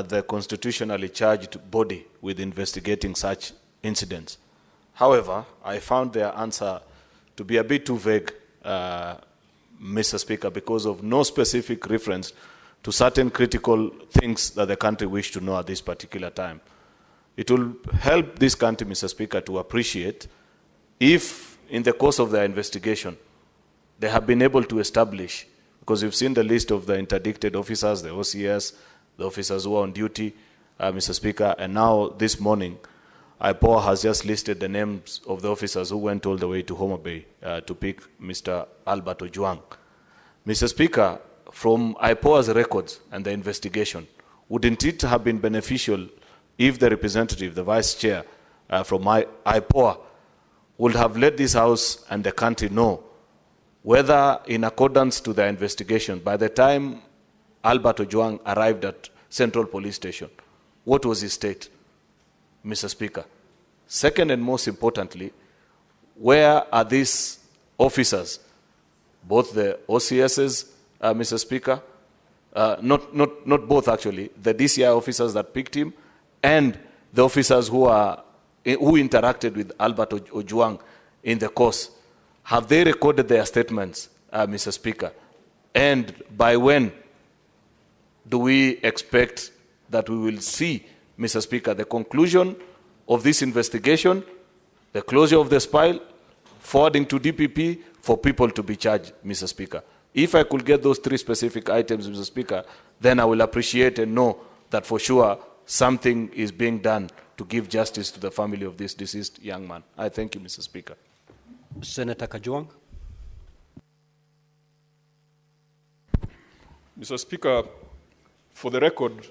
the constitutionally charged body with investigating such incidents. However, I found their answer to be a bit too vague, Mr. Speaker, because of no specific reference to certain critical things that the country wished to know at this particular time. It will help this country, Mr. Speaker, to appreciate if, in the course of their investigation, they have been able to establish, because you've seen the list of the interdicted officers, the OCS, the officers who are on duty, Mr. Speaker, and now this morning, IPOA has just listed the names of the officers who went all the way to Homa Bay to pick Mr. Albert Ojwang. Mr. Speaker, from IPOA's records and the investigation, wouldn't it have been beneficial if the representative, the vice chair from IPOA, would have let this House and the country know whether, in accordance to the investigation, by the time Albert Ojwang arrived at Central Police Station, what was his state, Mr. Speaker? Second and most importantly, where are these officers, both the OCSs, Mr. Speaker, not both actually, the DCI officers that picked him and the officers who interacted with Albert Ojwang in the course? Have they recorded their statements, Mr. Speaker? And by when do we expect that we will see, Mr. Speaker, the conclusion of this investigation, the closure of the file, forwarding to DPP for people to be charged, Mr. Speaker? If I could get those three specific items, Mr. Speaker, then I will appreciate and know that for sure something is being done to give justice to the family of this deceased young man. I thank you, Mr. Speaker. Senator Kajwang. Mr. Speaker, for the record,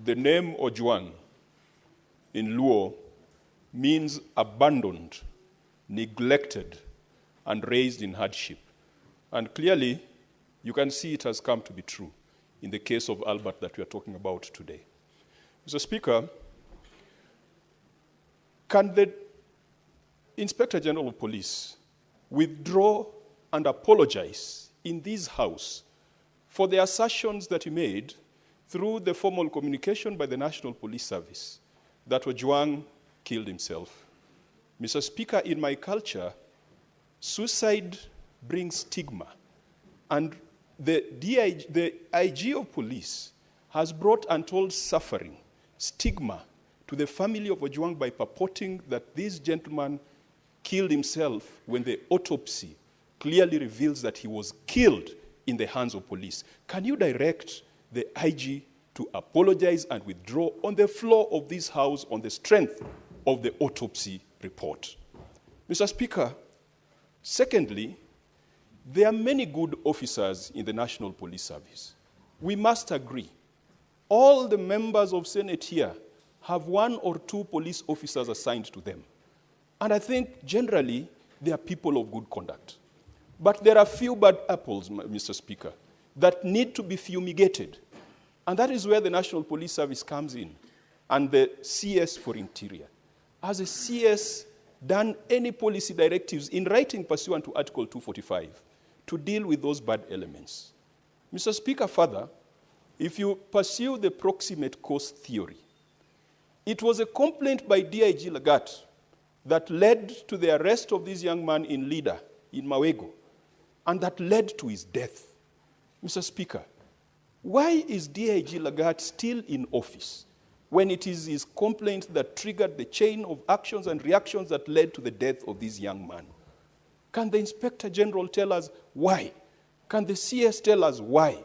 the name Ojwang in Luo means abandoned, neglected, and raised in hardship. And clearly, you can see it has come to be true in the case of Albert that we are talking about today. Mr. Speaker, can the Inspector General of Police withdraw and apologize in this House for the assertions that he made through the formal communication by the National Police Service that Ojwang killed himself? Mr. Speaker, in my culture, suicide brings stigma. And the IG of police has brought untold suffering, stigma, to the family of Ojwang by purporting that this gentleman killed himself when the autopsy clearly reveals that he was killed in the hands of police. Can you direct the IG to apologize and withdraw on the floor of this House on the strength of the autopsy report? Mr. Speaker, secondly, there are many good officers in the National Police Service. We must agree. All the members of Senate here have one or two police officers assigned to them. And I think generally they are people of good conduct. But there are few bad apples, Mr. Speaker, that need to be fumigated. And that is where the National Police Service comes in, and the CS for Interior. Has a CS done any policy directives in writing pursuant to Article 245 to deal with those bad elements? Mr. Speaker, further, if you pursue the proximate cause theory, it was a complaint by DIG LANGAT that led to the arrest of this young man in Lida, in Mawego, and that led to his death. Mr. Speaker, why is DIG LANGAT still in office when it is his complaint that triggered the chain of actions and reactions that led to the death of this young man? Can the Inspector General tell us why? Can the CS tell us why?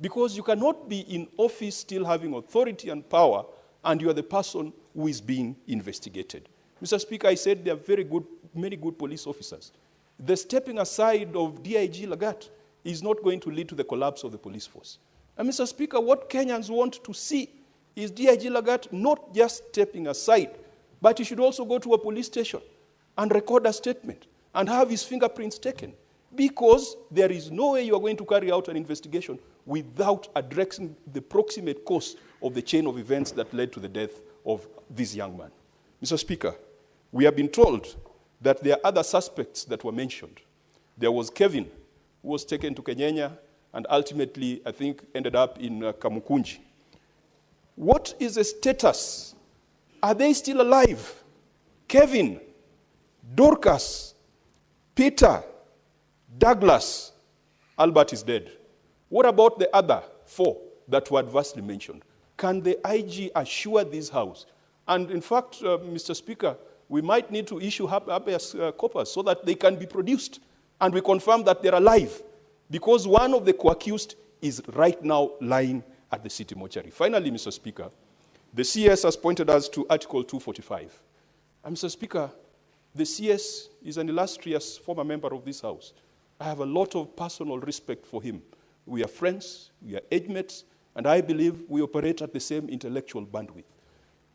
Because you cannot be in office still having authority and power, and you are the person who is being investigated. Mr. Speaker, I said there are many good police officers. The stepping aside of DIG LANGAT is not going to lead to the collapse of the police force. And Mr. Speaker, what Kenyans want to see is DIG LANGAT not just stepping aside, but he should also go to a police station and record a statement and have his fingerprints taken, because there is no way you are going to carry out an investigation without addressing the proximate cause of the chain of events that led to the death of this young man. Mr. Speaker, we have been told that there are other suspects that were mentioned. There was Kevin, who was taken to Kenyanya and ultimately, I think, ended up in Kamukunji. What is the status? Are they still alive? Kevin, Dorcas, Peter, Douglas, Albert is dead. What about the other 4 that were adversely mentioned? Can the IG assure this House? And in fact, Mr. Speaker, we might need to issue habeas corpus so that they can be produced and we confirm that they're alive, because one of the co-accused is right now lying at the city mortuary. Finally, Mr. Speaker, the CS has pointed us to Article 245. And Mr. Speaker, the CS is an illustrious former member of this House. I have a lot of personal respect for him. We are friends, we are age mates, and I believe we operate at the same intellectual bandwidth.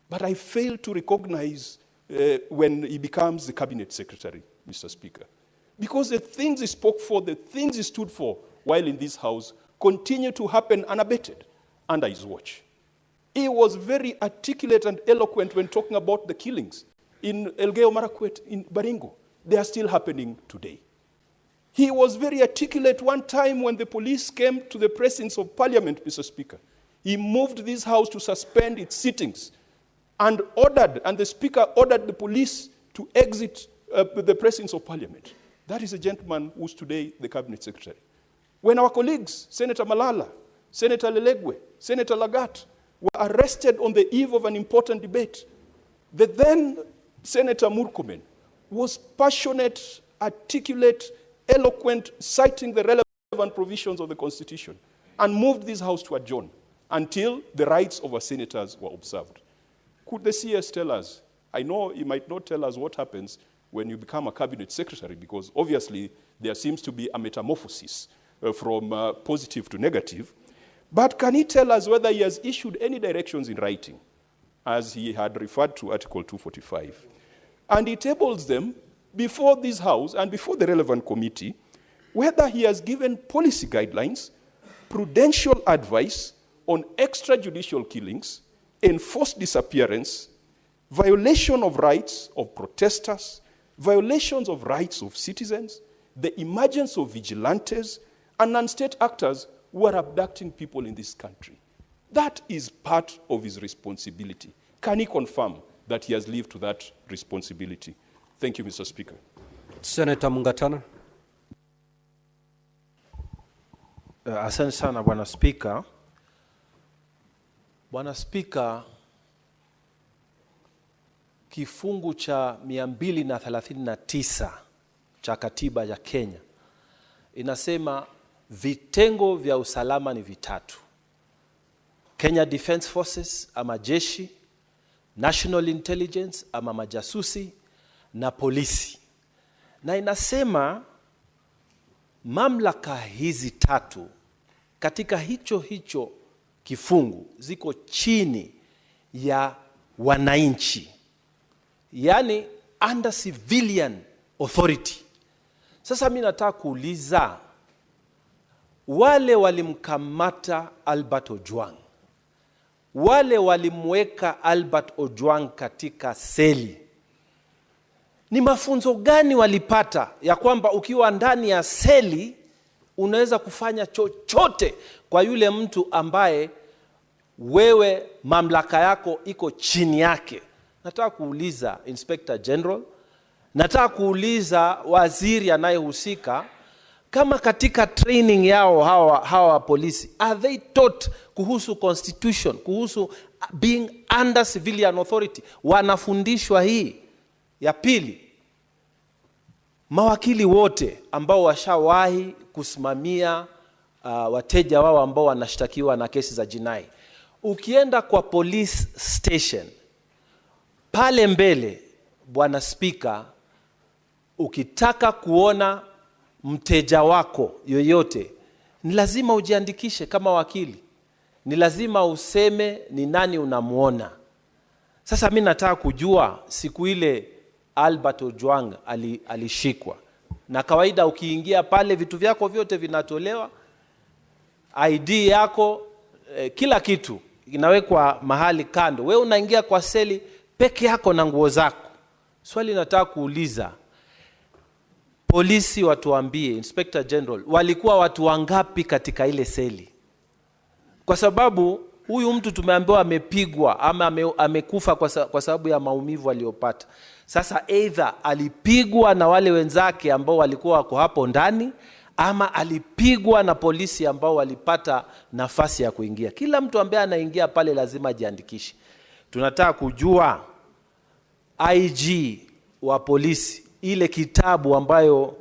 But I fail to recognize when he becomes the cabinet secretary, Mr. Speaker. Because the things he spoke for, the things he stood for while in this House continue to happen unabated under his watch. He was very articulate and eloquent when talking about the killings in Elgeyo Marakwet, in Baringo. They are still happening today. He was very articulate one time when the police came to the presence of Parliament, Mr. Speaker. He moved this House to suspend its sittings and the Speaker ordered the police to exit the presence of Parliament. That is a gentleman who's today the Cabinet Secretary. When our colleagues, Senator Malala, Senator Lelegwe, Senator LANGAT, were arrested on the eve of an important debate, the then Senator Murkomen was passionate, articulate, eloquent, citing the relevant provisions of the Constitution, and moved this House to adjourn until the rights of our senators were observed. Could the CS tell us? I know he might not tell us what happens when you become a cabinet secretary, because obviously there seems to be a metamorphosis from positive to negative. But can he tell us whether he has issued any directions in writing, as he had referred to Article 245? And he tables them before this House and before the relevant committee, whether he has given policy guidelines, prudential advice on extrajudicial killings, enforced disappearance, violation of rights of protesters, violations of rights of citizens, the emergence of vigilantes, and non-state actors who are abducting people in this country. That is part of his responsibility. Can he confirm that he has lived to that responsibility? Thank you, Mr. Speaker. Senator Mungatana. Asante sana Bwana Spika. Bwana Spika, kifungu cha 239 cha katiba ya Kenya inasema vitengo vya usalama ni vitatu: Kenya Defence Forces ama jeshi, National Intelligence ama majasusi, na polisi. Na inasema mamlaka hizi tatu katika hicho kifungu ziko chini ya wananchi, yani under civilian authority. Sasa mimi nataka kuuliza, wale walimkamata Albert Ojwang, wale walimweka Albert Ojwang katika seli, ni mafunzo gani walipata ya kwamba ukiwa ndani ya seli unaweza kufanya chochote kwa yule mtu ambaye wewe mamlaka yako iko chini yake? Nataka kuuliza Inspector General, nataka kuuliza waziri anayehusika, kama katika training yao hawa polisi, are they taught kuhusu constitution, kuhusu being under civilian authority? Wanafundishwa hii? Ya pili, mawakili wote ambao washawahi kusimamia wateja wao ambao wanashtakiwa na kesi za jinai, ukienda kwa police station pale mbele, Bwana Spika, ukitaka kuona mteja wako yoyote, ni lazima ujiandikishe kama wakili, ni lazima useme ni nani unamuona. Sasa mimi nataka kujua, siku ile Albert Ojwang alishikwa, na kawaida ukiingia pale vitu vyako vyote vinatolewa, ID yako, kila kitu inawekwa mahali kando, wewe unaingia kwa seli peke yako na nguo zako. Swali nataka kuuliza, polisi watuambie, Inspector General, walikuwa watu wangapi katika ile seli? Kwa sababu Huyu mtu tumeambiwa amepigwa ama amekufa kwa sababu ya maumivu aliyopata. Sasa either alipigwa na wale wenzake ambao walikuwa wako hapo ndani, ama alipigwa na polisi ambao walipata nafasi ya kuingia. Kila mtu ambaye anaingia pale lazima ajiandikishe. Tunataka kujua IG wa polisi, ile kitabu ambayo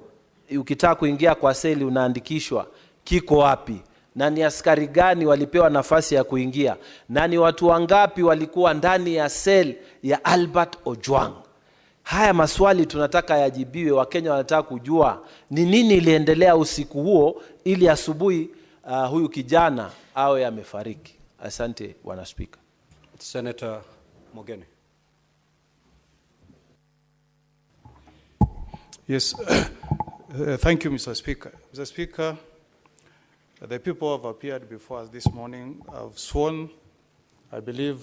ukitaka kuingia kwa seli unaandikishwa, kiko wapi? Na ni askari gani walipewa nafasi ya kuingia? Na ni watu wangapi walikuwa ndani ya sel ya Albert Ojwang? Haya maswali tunataka yajibiwe. Wakenya wanataka kujua ni nini iliendelea usiku huo ili asubuhi huyu kijana awe amefariki. Asante Bwana Speaker. Senator Mogeni. Yes, thank you, Mr. Speaker. Mr. Speaker, the people who have appeared before us this morning have sworn, I believe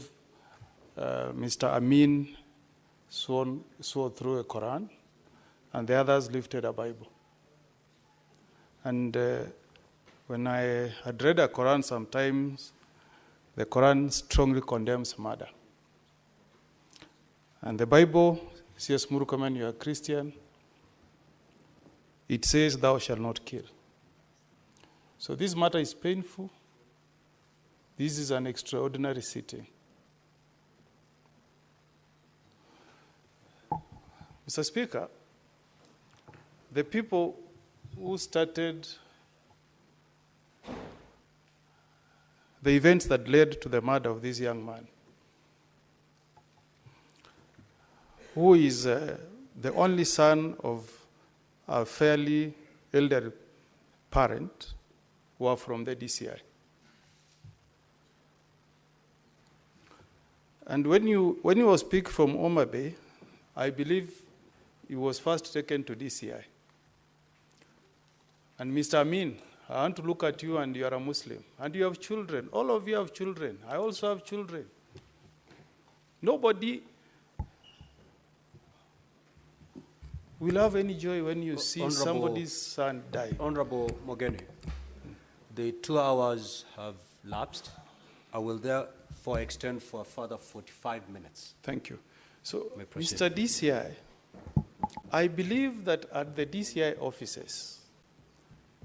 Mr. Amin swore through a Quran, and the others lifted a Bible. And when I had read a Quran, sometimes the Quran strongly condemns murder. And the Bible, C.S. Murkomen, you are a Christian, it says, thou shalt not kill. So this matter is painful. This is an extraordinary sitting. Mr. Speaker, the people who started the events that led to the murder of this young man, who is the only son of a fairly elderly parent, who are from the DCI. And when he was picked from Homa Bay, I believe he was first taken to DCI. And Mr. Amin, I want to look at you, and you are a Muslim, and you have children. All of you have children. I also have children. Nobody will have any joy when you see somebody's son die. Honorable Mogeni, the 2 hours have lapsed. I will therefore extend for a further 45 minutes. Thank you. So, Mr. DCI, I believe that at the DCI offices,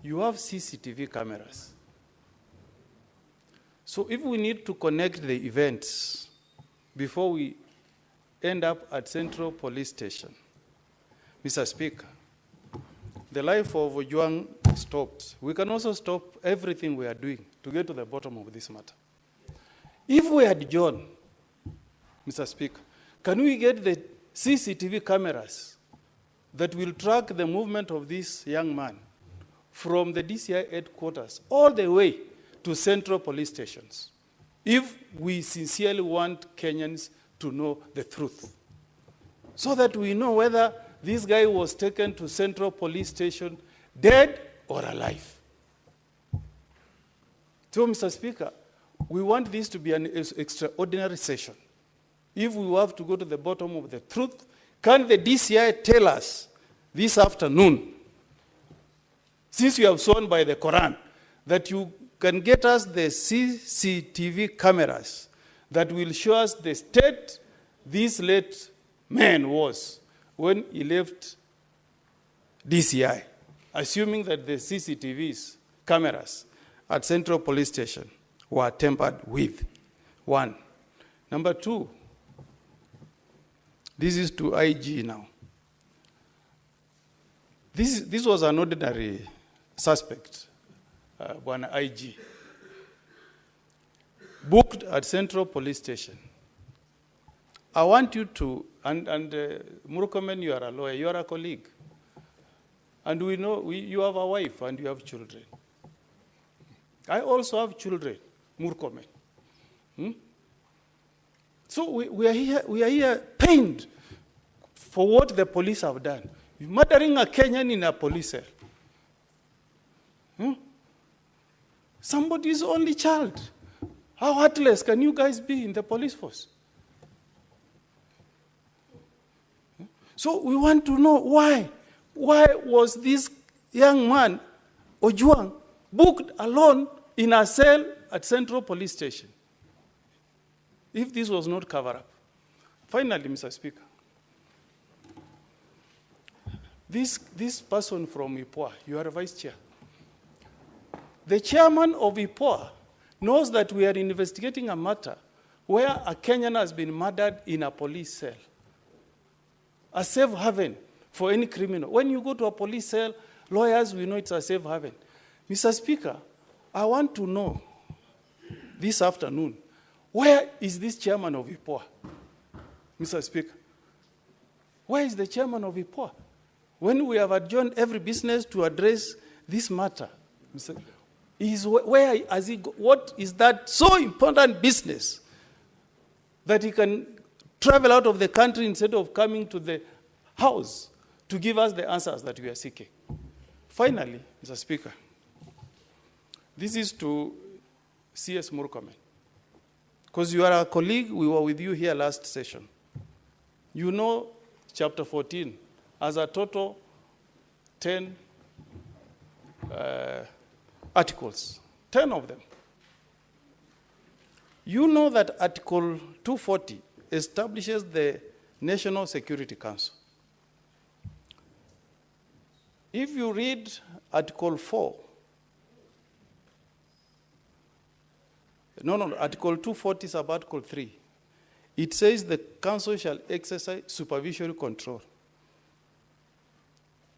you have CCTV cameras. So if we need to connect the events before we end up at Central Police Station, Mr. Speaker, the life of Ojwang stopped. We can also stop everything we are doing to get to the bottom of this matter. If we had John, Mr. Speaker, can we get the CCTV cameras that will track the movement of this young man from the DCI headquarters all the way to Central Police Stations, if we sincerely want Kenyans to know the truth, so that we know whether this guy was taken to Central Police Station dead or alive. So, Mr. Speaker, we want this to be an extraordinary session. If we have to go to the bottom of the truth, can the DCI tell us this afternoon, since you have sworn by the Quran, that you can get us the CCTV cameras that will show us the state this late man was when he left DCI, assuming that the CCTV's cameras at Central Police Station were tampered with? One. Number two, this is to IG now. This was an ordinary suspect, one IG, booked at Central Police Station. I want you to, and Murkomen, you are a lawyer, you are a colleague. And we know you have a wife and you have children. I also have children, Murkomen. So we are here pained for what the police have done. Murdering a Kenyan in a police cell. Somebody's only child. How heartless can you guys be in the police force? So we want to know why. Why was this young man, Ojwang, booked alone in a cell at Central Police Station? if this was not covered up. Finally, Mr. Speaker, this person from IPOA, you are a vice chair. The chairman of IPOA knows that we are investigating a matter where a Kenyan has been murdered in a police cell. A safe haven for any criminal. When you go to a police cell, lawyers will know it's a safe haven. Mr. Speaker, I want to know this afternoon, where is this chairman of IPOA? Mr. Speaker, where is the chairman of IPOA? When we have adjourned every business to address this matter, Mr. Where has he what is that so important business that he can travel out of the country instead of coming to the house to give us the answers that we are seeking? Finally, Mr. Speaker, this is to CS Murkomen. Because you are a colleague, we were with you here last session. You know chapter 14 as a total 10 articles, 10 of them. You know that Article 240 establishes the National Security Council. If you read Article 4, Article 240 is about Article 3. It says the council shall exercise supervisory control.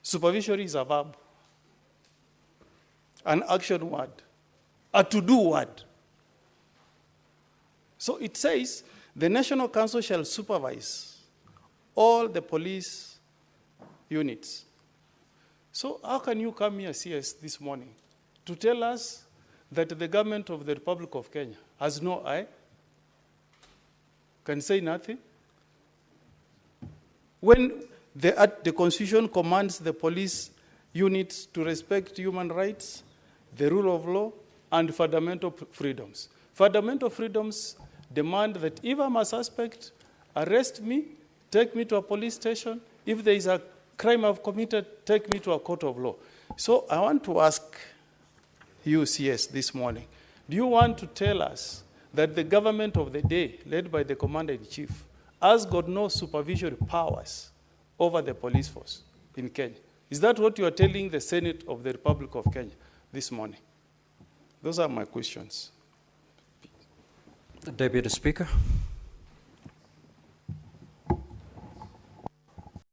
Supervisory is a verb, an action word, a to-do word. So it says the National Council shall supervise all the police units. So how can you come here, CS, this morning to tell us that the government of the Republic of Kenya has no eye, can say nothing? When the Constitution commands the police units to respect human rights, the rule of law, and fundamental freedoms. Fundamental freedoms demand that if I'm a suspect, arrest me, take me to a police station. If there is a crime I've committed, take me to a court of law. So I want to ask you, CS, this morning, do you want to tell us that the government of the day, led by the Commander-in-Chief, has got no supervisory powers over the police force in Kenya? Is that what you are telling the Senate of the Republic of Kenya this morning? Those are my questions. Deputy Speaker.